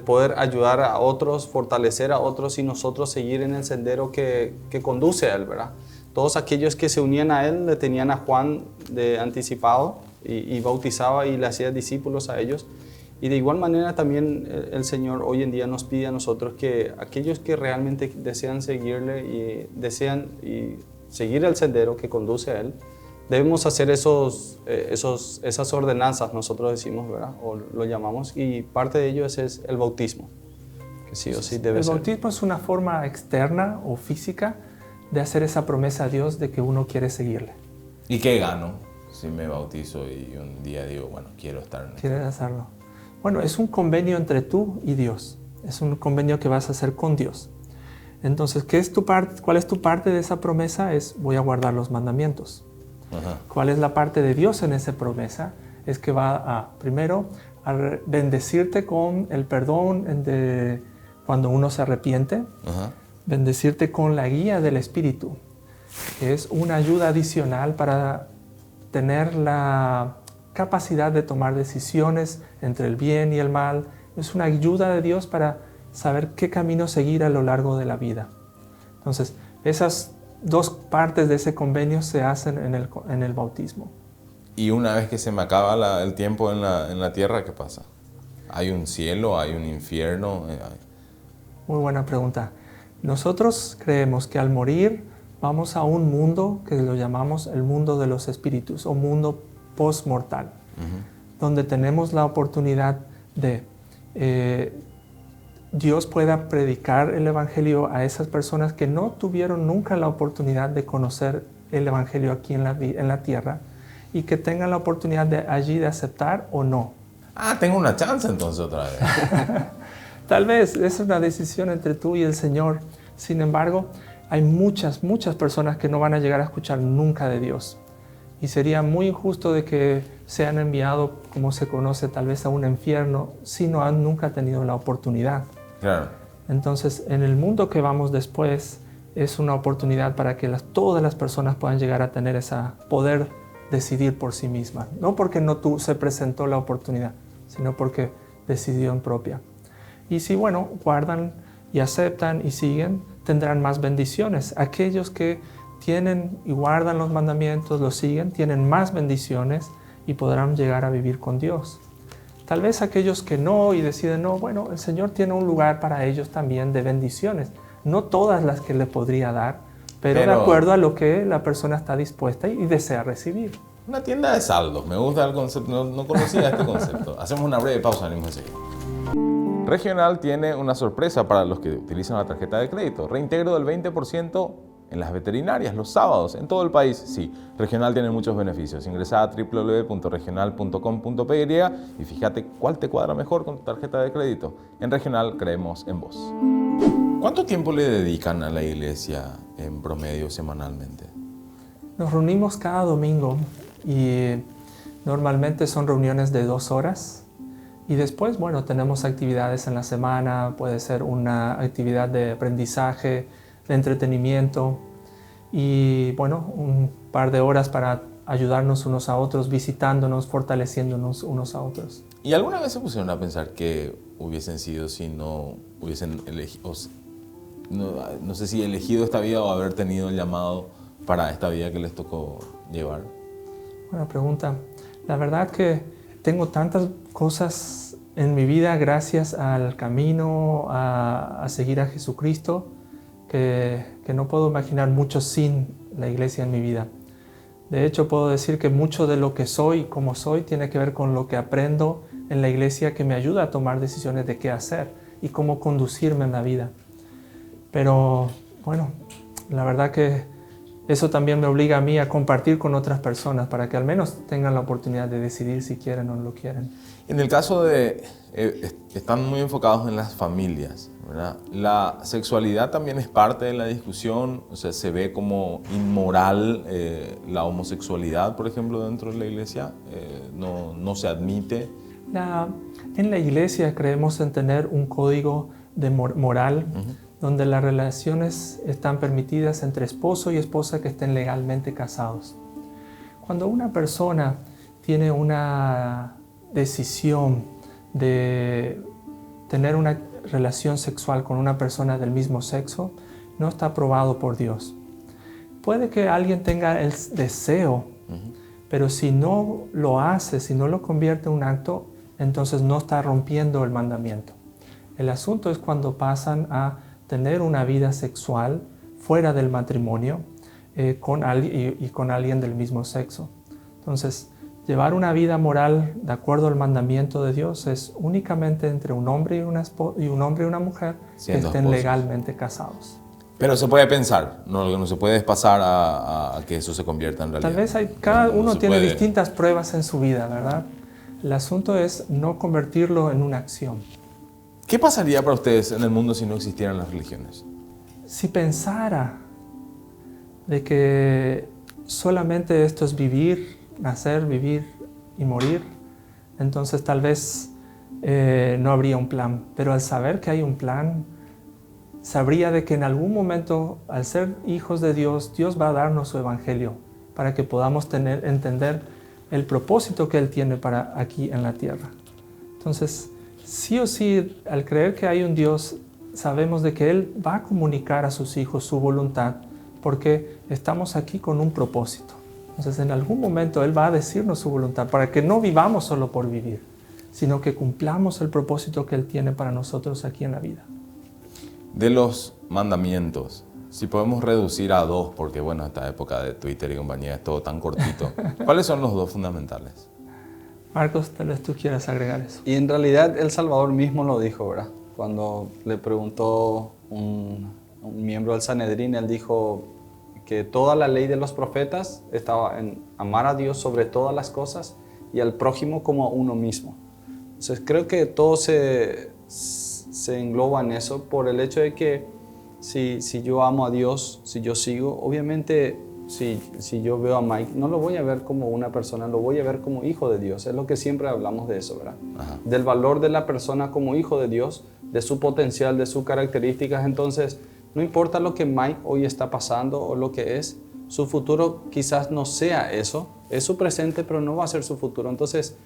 poder ayudar a otros, fortalecer a otros y nosotros seguir en el sendero que conduce a Él, ¿verdad? Todos aquellos que se unían a Él le tenían a Juan de anticipado y bautizaba y le hacía discípulos a ellos. Y de igual manera también el Señor hoy en día nos pide a nosotros que aquellos que realmente desean seguirle y desean seguir el sendero que conduce a Él, debemos hacer esas ordenanzas, nosotros decimos, ¿verdad? O lo llamamos, y parte de ello es el bautismo, que sí o sí debe ser. El bautismo es una forma externa o física de hacer esa promesa a Dios de que uno quiere seguirle. ¿Y qué gano si me bautizo y un día digo, bueno, quiero estar en esto? ¿Quieres hacerlo? Bueno, es un convenio entre tú y Dios. Es un convenio que vas a hacer con Dios. Entonces, ¿cuál es tu parte de esa promesa? Es, voy a guardar los mandamientos. Ajá. ¿Cuál es la parte de Dios en esa promesa? Es que va primero, a bendecirte con el perdón cuando uno se arrepiente. Ajá. Bendecirte con la guía del Espíritu, que es una ayuda adicional para tener la capacidad de tomar decisiones entre el bien y el mal. Es una ayuda de Dios para saber qué camino seguir a lo largo de la vida. Entonces, esas dos partes de ese convenio se hacen en el bautismo. Y una vez que se me acaba el tiempo en la tierra, ¿qué pasa? ¿Hay un cielo? ¿Hay un infierno? Muy buena pregunta. Nosotros creemos que al morir vamos a un mundo que lo llamamos el mundo de los espíritus o mundo post-mortal, donde tenemos la oportunidad de Dios pueda predicar el Evangelio a esas personas que no tuvieron nunca la oportunidad de conocer el Evangelio aquí en la tierra y que tengan la oportunidad de allí de aceptar o no. Ah, tengo una chance entonces otra vez. Tal vez es una decisión entre tú y el Señor. Sin embargo, hay muchas personas que no van a llegar a escuchar nunca de Dios. Y sería muy injusto de que sean enviados, como se conoce, tal vez a un infierno, si no han nunca tenido la oportunidad. Claro. Entonces, en el mundo que vamos después, es una oportunidad para que todas las personas puedan llegar a tener poder decidir por sí mismas. No porque no se presentó la oportunidad, sino porque decidió en propia. Y si, bueno, guardan y aceptan y siguen, tendrán más bendiciones. Aquellos que tienen y guardan los mandamientos, los siguen, tienen más bendiciones y podrán llegar a vivir con Dios. Tal vez aquellos que no y deciden no, bueno, el Señor tiene un lugar para ellos también de bendiciones. No todas las que le podría dar, pero de acuerdo a lo que la persona está dispuesta y desea recibir. Una tienda de saldos, me gusta el concepto, no conocía este concepto. Hacemos una breve pausa, venimos enseguida. Regional tiene una sorpresa para los que utilizan la tarjeta de crédito. Reintegro del 20% en las veterinarias los sábados en todo el país. Sí, Regional tiene muchos beneficios. Ingresa a www.regional.com.py y fíjate cuál te cuadra mejor con tu tarjeta de crédito. En Regional creemos en vos. ¿Cuánto tiempo le dedican a la iglesia en promedio semanalmente? Nos reunimos cada domingo y normalmente son reuniones de 2 horas. Y después, bueno, tenemos actividades en la semana, puede ser una actividad de aprendizaje, de entretenimiento y, bueno, un par de horas para ayudarnos unos a otros, visitándonos, fortaleciéndonos unos a otros. ¿Y alguna vez se pusieron a pensar que hubiesen sido si no hubiesen elegido, no sé si elegido esta vida o haber tenido el llamado para esta vida que les tocó llevar? Buena pregunta. La verdad que tengo tantas cosas en mi vida gracias al camino a seguir a Jesucristo que no puedo imaginar mucho sin la iglesia en mi vida. De hecho, puedo decir que mucho de lo que soy y cómo soy tiene que ver con lo que aprendo en la iglesia, que me ayuda a tomar decisiones de qué hacer y cómo conducirme en la vida. Pero bueno, la verdad que eso también me obliga a mí a compartir con otras personas para que al menos tengan la oportunidad de decidir si quieren o no lo quieren. En el caso de, están muy enfocados en las familias, ¿verdad? La sexualidad también es parte de la discusión, o sea, se ve como inmoral la homosexualidad, por ejemplo, dentro de la iglesia, no se admite. En la iglesia creemos en tener un código de moral donde las relaciones están permitidas entre esposo y esposa que estén legalmente casados. Cuando una persona tiene una decisión de tener una relación sexual con una persona del mismo sexo, no está aprobado por Dios. Puede que alguien tenga el deseo, pero si no lo hace, si no lo convierte en un acto, entonces no está rompiendo el mandamiento. El asunto es cuando pasan a tener una vida sexual fuera del matrimonio con alguien del mismo sexo. Entonces, llevar una vida moral de acuerdo al mandamiento de Dios es únicamente entre un hombre y una mujer que estén legalmente casados. Pero se puede pensar, no se puede pasar a que eso se convierta en realidad. Tal vez cada uno tiene distintas pruebas en su vida, ¿verdad? El asunto es no convertirlo en una acción. ¿Qué pasaría para ustedes en el mundo si no existieran las religiones? Si pensara de que solamente esto es vivir, nacer, vivir y morir, entonces tal vez no habría un plan. Pero al saber que hay un plan, sabría de que en algún momento, al ser hijos de Dios, Dios va a darnos su evangelio para que podamos entender el propósito que Él tiene para aquí en la tierra. Entonces, sí o sí, al creer que hay un Dios, sabemos de que Él va a comunicar a sus hijos su voluntad porque estamos aquí con un propósito. Entonces, en algún momento Él va a decirnos su voluntad para que no vivamos solo por vivir, sino que cumplamos el propósito que Él tiene para nosotros aquí en la vida. De los mandamientos, si podemos reducir a dos, porque bueno, esta época de Twitter y compañía es todo tan cortito, ¿cuáles son los dos fundamentales? Marcos, tal vez tú quieras agregar eso. Y en realidad el Salvador mismo lo dijo, ¿verdad? Cuando le preguntó un miembro del Sanedrín, él dijo que toda la ley de los profetas estaba en amar a Dios sobre todas las cosas y al prójimo como a uno mismo. Entonces creo que todo se engloba en eso por el hecho de que si yo amo a Dios, si yo sigo, obviamente si yo veo a Mike, no lo voy a ver como una persona, lo voy a ver como hijo de Dios. Es lo que siempre hablamos de eso, ¿verdad? Ajá. Del valor de la persona como hijo de Dios, de su potencial, de sus características. Entonces, no importa lo que Mike hoy está pasando o lo que es, su futuro quizás no sea eso. Es su presente, pero no va a ser su futuro. Entonces,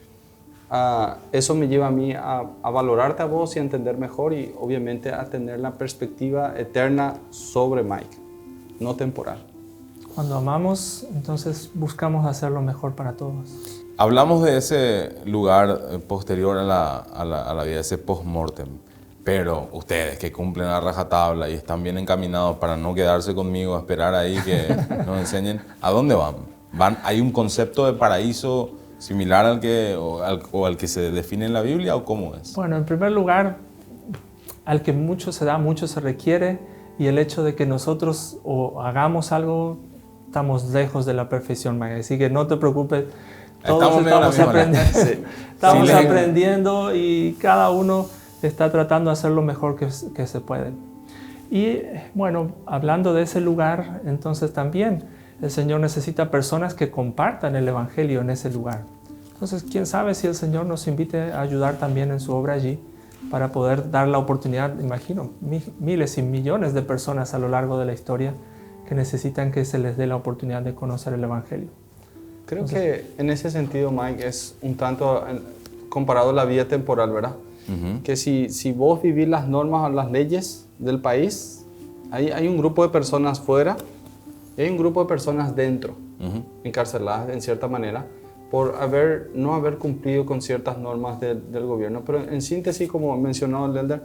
eso me lleva a mí a valorarte a vos y a entender mejor y obviamente a tener la perspectiva eterna sobre Mike, no temporal. Cuando amamos, entonces buscamos hacer lo mejor para todos. Hablamos de ese lugar posterior a la vida, ese post-mortem, pero ustedes que cumplen a rajatabla y están bien encaminados para no quedarse conmigo, a esperar ahí que nos enseñen, ¿a dónde van? ¿Hay un concepto de paraíso similar al que se define en la Biblia o cómo es? Bueno, en primer lugar, al que mucho se da, mucho se requiere, y el hecho de que nosotros hagamos algo, estamos lejos de la perfección, Mike. Así que no te preocupes, todos estamos aprendiendo, sí. Estamos aprendiendo y cada uno está tratando de hacer lo mejor que se puede. Y bueno, hablando de ese lugar, entonces también el Señor necesita personas que compartan el Evangelio en ese lugar. Entonces, quién sabe si el Señor nos invite a ayudar también en su obra allí para poder dar la oportunidad, imagino, miles y millones de personas a lo largo de la historia que necesitan que se les dé la oportunidad de conocer el Evangelio. Creo que en ese sentido, Mike, es un tanto comparado a la vida temporal, ¿verdad? que si vos vivís las normas o las leyes del país, hay un grupo de personas fuera y hay un grupo de personas dentro, encarceladas en cierta manera, por no haber cumplido con ciertas normas del gobierno. Pero en síntesis, como mencionó el Elder,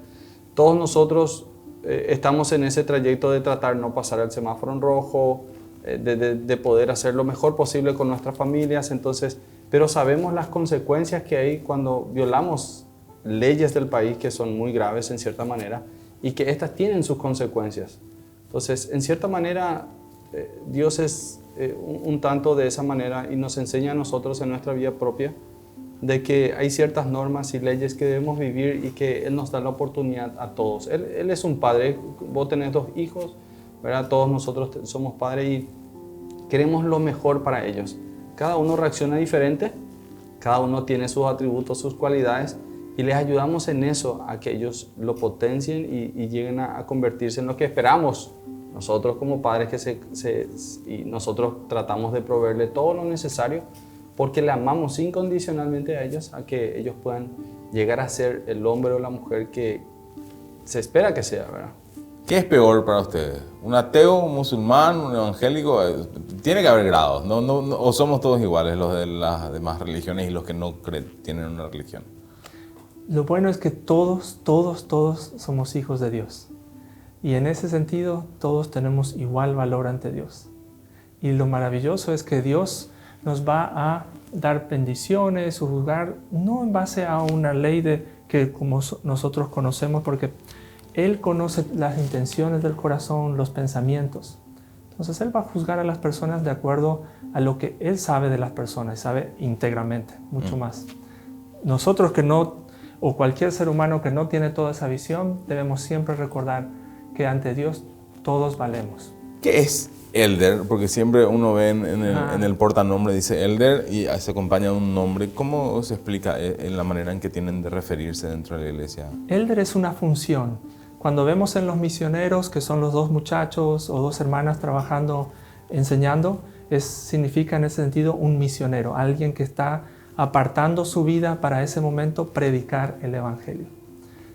todos nosotros estamos en ese trayecto de tratar no pasar el semáforo en rojo, de poder hacer lo mejor posible con nuestras familias, entonces, pero sabemos las consecuencias que hay cuando violamos leyes del país que son muy graves en cierta manera y que estas tienen sus consecuencias. Entonces, en cierta manera, Dios es un tanto de esa manera y nos enseña a nosotros en nuestra vida propia de que hay ciertas normas y leyes que debemos vivir y que Él nos da la oportunidad a todos. Él es un padre, vos tenés 2 hijos, ¿verdad? Todos nosotros somos padres y queremos lo mejor para ellos. Cada uno reacciona diferente, cada uno tiene sus atributos, sus cualidades y les ayudamos en eso, a que ellos lo potencien y lleguen a convertirse en lo que esperamos. Nosotros como padres y nosotros tratamos de proveerle todo lo necesario porque le amamos incondicionalmente a ellos, a que ellos puedan llegar a ser el hombre o la mujer que se espera que sea, ¿verdad? ¿Qué es peor para ustedes? ¿Un ateo, un musulmán, un evangélico? Tiene que haber grados, ¿no? ¿O somos todos iguales, los de las demás religiones y los que no tienen una religión? Lo bueno es que todos somos hijos de Dios. Y en ese sentido, todos tenemos igual valor ante Dios. Y lo maravilloso es que Dios nos va a dar bendiciones, juzgar, no en base a una ley que como nosotros conocemos, porque Él conoce las intenciones del corazón, los pensamientos. Entonces Él va a juzgar a las personas de acuerdo a lo que Él sabe de las personas, y sabe íntegramente, mucho más. Nosotros o cualquier ser humano que no tiene toda esa visión, debemos siempre recordar que ante Dios todos valemos. ¿Qué es Elder? Porque siempre uno ve en el portanombre, dice Elder y se acompaña de un nombre. ¿Cómo se explica en la manera en que tienen de referirse dentro de la iglesia? Elder es una función. Cuando vemos en los misioneros, que son los 2 muchachos o 2 hermanas trabajando, enseñando, significa en ese sentido un misionero, alguien que está apartando su vida para ese momento predicar el Evangelio.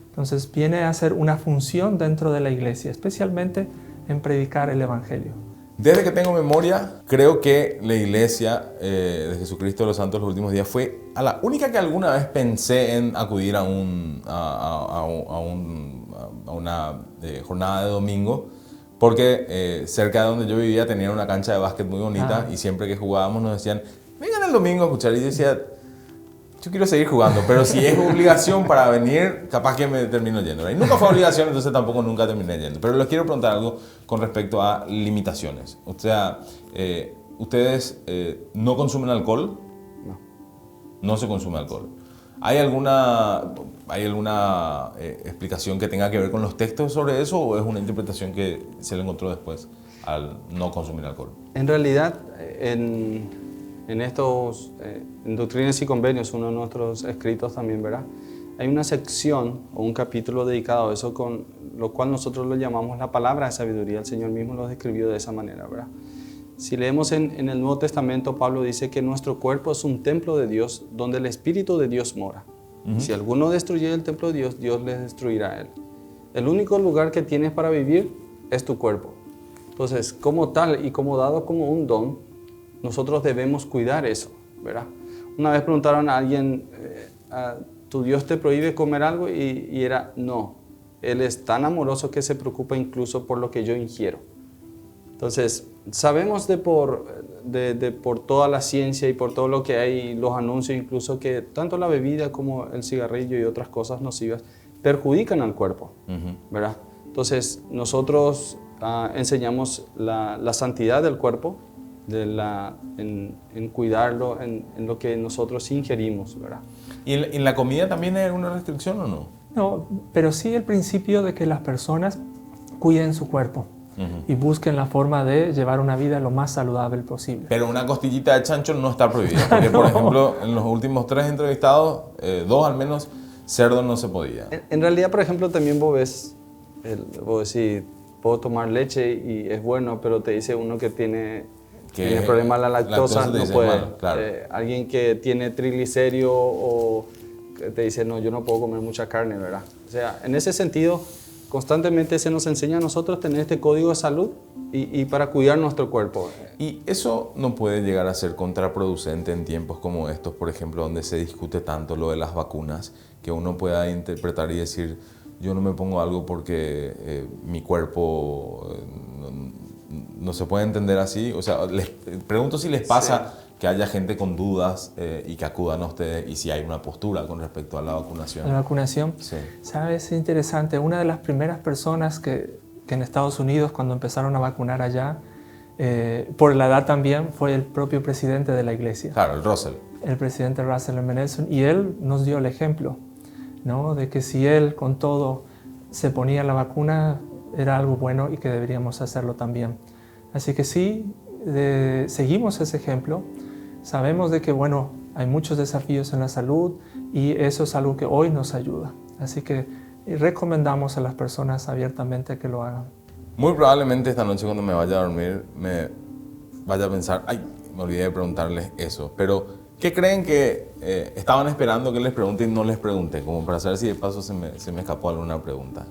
Entonces viene a ser una función dentro de la iglesia, especialmente en predicar el Evangelio. Desde que tengo memoria, creo que la iglesia de Jesucristo de los Santos los últimos días fue a la única que alguna vez pensé en acudir a una jornada de domingo, porque cerca de donde yo vivía tenía una cancha de básquet muy bonita y siempre que jugábamos nos decían, vengan el domingo a escuchar, y yo decía, yo quiero seguir jugando, pero si es obligación para venir, capaz que me termino yendo, ¿verdad? Y nunca fue obligación, entonces tampoco nunca terminé yendo. Pero les quiero preguntar algo con respecto a limitaciones. O sea, ¿ustedes no consumen alcohol? No. No se consume alcohol. ¿Hay alguna explicación que tenga que ver con los textos sobre eso o es una interpretación que se le encontró después al no consumir alcohol? En realidad, en Doctrinas y Convenios, uno de nuestros escritos también, ¿verdad? Hay una sección o un capítulo dedicado a eso, con lo cual nosotros lo llamamos la palabra de sabiduría. El Señor mismo lo describió de esa manera, ¿verdad? Si leemos en el Nuevo Testamento, Pablo dice que nuestro cuerpo es un templo de Dios donde el Espíritu de Dios mora. Si alguno destruye el templo de Dios, Dios les destruirá a él. El único lugar que tienes para vivir es tu cuerpo. Entonces, como tal y como dado como un don, nosotros debemos cuidar eso, ¿verdad? Una vez preguntaron a alguien, ¿tu Dios te prohíbe comer algo? Y era, no. Él es tan amoroso que se preocupa incluso por lo que yo ingiero. Entonces, sabemos por toda la ciencia y por todo lo que hay, los anuncios incluso, que tanto la bebida como el cigarrillo y otras cosas nocivas perjudican al cuerpo, ¿verdad? Entonces, nosotros enseñamos la santidad del cuerpo, en cuidarlo, en lo que nosotros ingerimos, ¿verdad? ¿Y en la comida también hay alguna restricción o no? No, pero sí el principio de que las personas cuiden su cuerpo y busquen la forma de llevar una vida lo más saludable posible. Pero una costillita de chancho no está prohibida, porque por ejemplo, en los últimos 3 entrevistados, 2 al menos, cerdo no se podía. En realidad, por ejemplo, también vos decís, puedo tomar leche y es bueno, pero te dice uno que tiene problema de la lactosa, no puede. Mal, claro. Alguien que tiene triglicérido o te dice, no, yo no puedo comer mucha carne, ¿verdad? O sea, en ese sentido, constantemente se nos enseña a nosotros tener este código de salud y para cuidar nuestro cuerpo. Y eso no puede llegar a ser contraproducente en tiempos como estos, por ejemplo, donde se discute tanto lo de las vacunas, que uno pueda interpretar y decir, yo no me pongo algo porque mi cuerpo no se puede entender así. O sea, les pregunto si les pasa que haya gente con dudas y que acudan a ustedes y si hay una postura con respecto a la vacunación. La vacunación, Sí. ¿sabes? Es interesante. Una de las primeras personas que en Estados Unidos, cuando empezaron a vacunar allá, por la edad también, fue el propio presidente de la iglesia. Claro, el Russell. El presidente Russell M. Nelson, y él nos dio el ejemplo, ¿no? De que si él con todo se ponía la vacuna, era algo bueno y que deberíamos hacerlo también. Así que sí, seguimos ese ejemplo. Sabemos de que, bueno, hay muchos desafíos en la salud y eso es algo que hoy nos ayuda. Así que recomendamos a las personas abiertamente que lo hagan. Muy probablemente esta noche cuando me vaya a dormir me vaya a pensar, ay, me olvidé de preguntarles eso. Pero, ¿qué creen que estaban esperando que les pregunte y no les pregunté? Como para saber si de paso se me escapó alguna pregunta.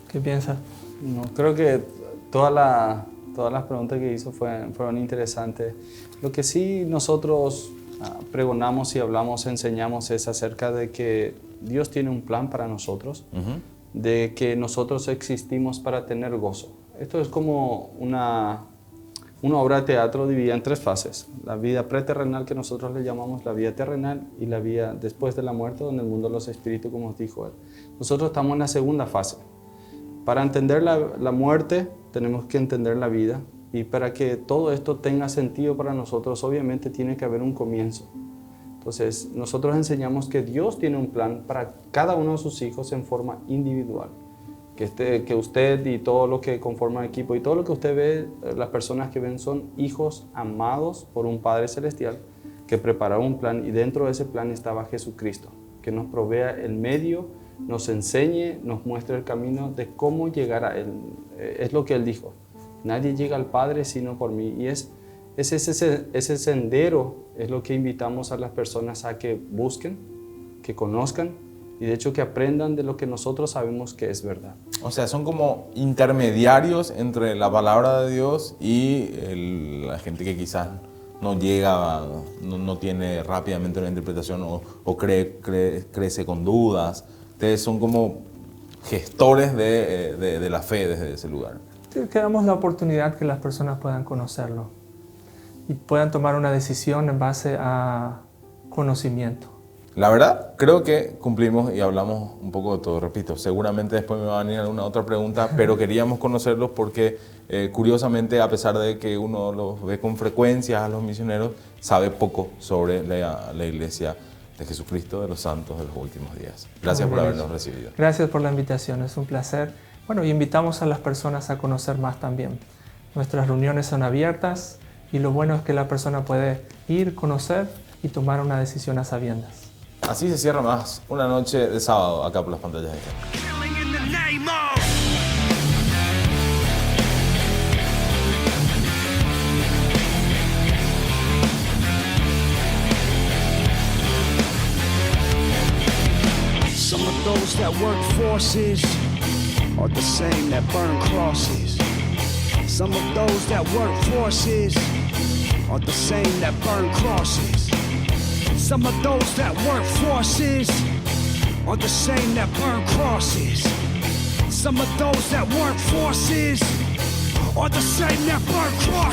¿Qué piensas? No, creo que todas las preguntas que hizo fueron interesantes. Lo que sí nosotros pregonamos y hablamos, enseñamos es acerca de que Dios tiene un plan para nosotros, de que nosotros existimos para tener gozo. Esto es como una obra de teatro dividida en 3 fases. La vida preterrenal, que nosotros le llamamos la vida terrenal, y la vida después de la muerte, donde el mundo de los espíritus, como os dijo él. Nosotros estamos en la segunda fase. Para entender la muerte, tenemos que entender la vida. Y para que todo esto tenga sentido para nosotros, obviamente tiene que haber un comienzo. Entonces, nosotros enseñamos que Dios tiene un plan para cada uno de sus hijos en forma individual. Que usted y todo lo que conforma el equipo y todo lo que usted ve, las personas que ven son hijos amados por un Padre Celestial que preparó un plan, y dentro de ese plan estaba Jesucristo, que nos provea el medio, nos enseñe, nos muestre el camino de cómo llegar a Él. Es lo que Él dijo, nadie llega al Padre sino por mí. Y ese sendero es lo que invitamos a las personas a que busquen, que conozcan y de hecho que aprendan de lo que nosotros sabemos que es verdad. O sea, son como intermediarios entre la palabra de Dios y la gente que quizás no llega, no tiene rápidamente una interpretación o crece con dudas. Ustedes son como gestores de la fe desde ese lugar. Sí, que damos la oportunidad que las personas puedan conocerlo y puedan tomar una decisión en base a conocimiento. La verdad, creo que cumplimos y hablamos un poco de todo. Repito, seguramente después me va a venir alguna otra pregunta, pero queríamos conocerlos porque, curiosamente, a pesar de que uno los ve con frecuencia a los misioneros, sabe poco sobre la iglesia de Jesucristo de los santos de los últimos días. Gracias por habernos recibido. Gracias por la invitación, es un placer. Bueno, y invitamos a las personas a conocer más también. Nuestras reuniones son abiertas y lo bueno es que la persona puede ir, conocer y tomar una decisión a sabiendas. Así se cierra más una noche de sábado acá por las pantallas de Fe. Some of those that work forces are the same that burn crosses. Some of those that work forces are the same that burn crosses. Some of those that work forces are the same that burn crosses. Some of those that work forces are the same that burn crosses.